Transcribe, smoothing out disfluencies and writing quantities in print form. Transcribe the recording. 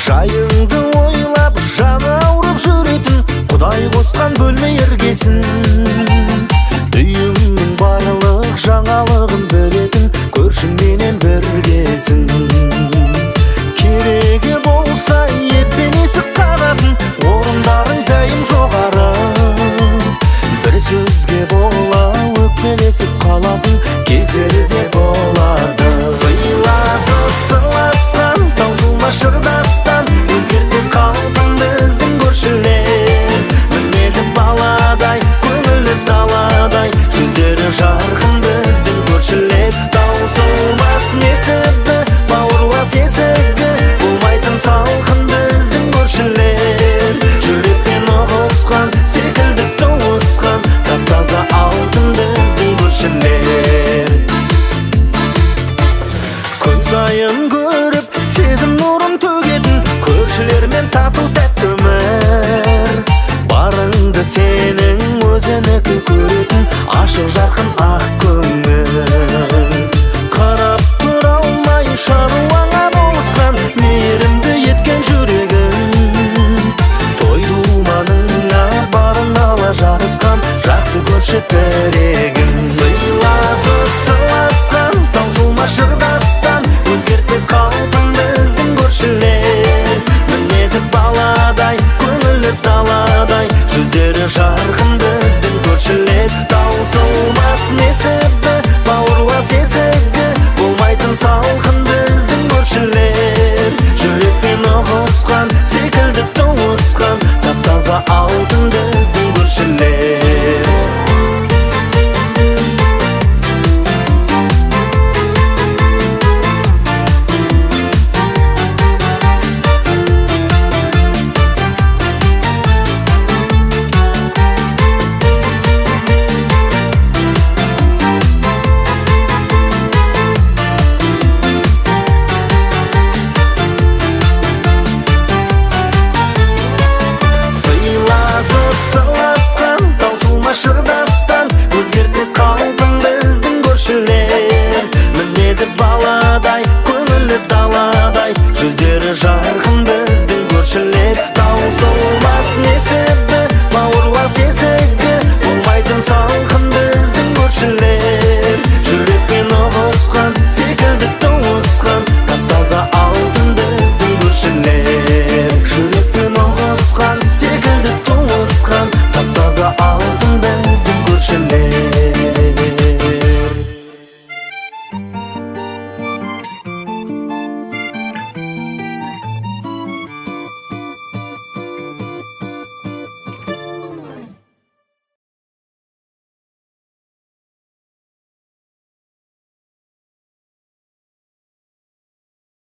Жайыңды ойлап жаны ауырып жүретін Құдай қосқан бөлме іргесін. Үйіңнің барлық жаңалығын білетін көршіңменен біргесін. Керегі болса еппен есік қағатын орындарың дайым жоғары. Бір сөзге бола өкпелесіп қалатын кездері де болады. Сыйласып сырласқан таусылмас шырдастан өзгертпес қалпын біздің көршілер. Мінезі баладай, көңілі даладай, жүздері жарқын біздің көршілер. Таусылмас несібі, бауырлас есігі, болмайтын салқын біздің көршілер. Жүрекпен ұғысқан, секілді туысқан, тап-таза алтын біздің көршілер. Күн сайын көріп, сезім нұрын төгетін көршілермен тату тәтті өмір. Барыңды сенің өзінікі көретін ашық жарқын ақ көңіл. Қарап тұра алмай шаруаңа болысқан мейірімді еткен жүрегің. Той думаныңа барын ала жарысқан жақсы көрші тірегің. Сыйласып сырласқан таусылмас шырдастан өзгертпес қалпын біздің көршілер. Мінезі баладай, көңілі даладай, жүздері жарқын біздің көршілер. Таусылмас несібі, бауырлас есігі, болмайтын салқын біздің көршілер. Жүрекпен ұғысқан, секілді туысқан, тап-таза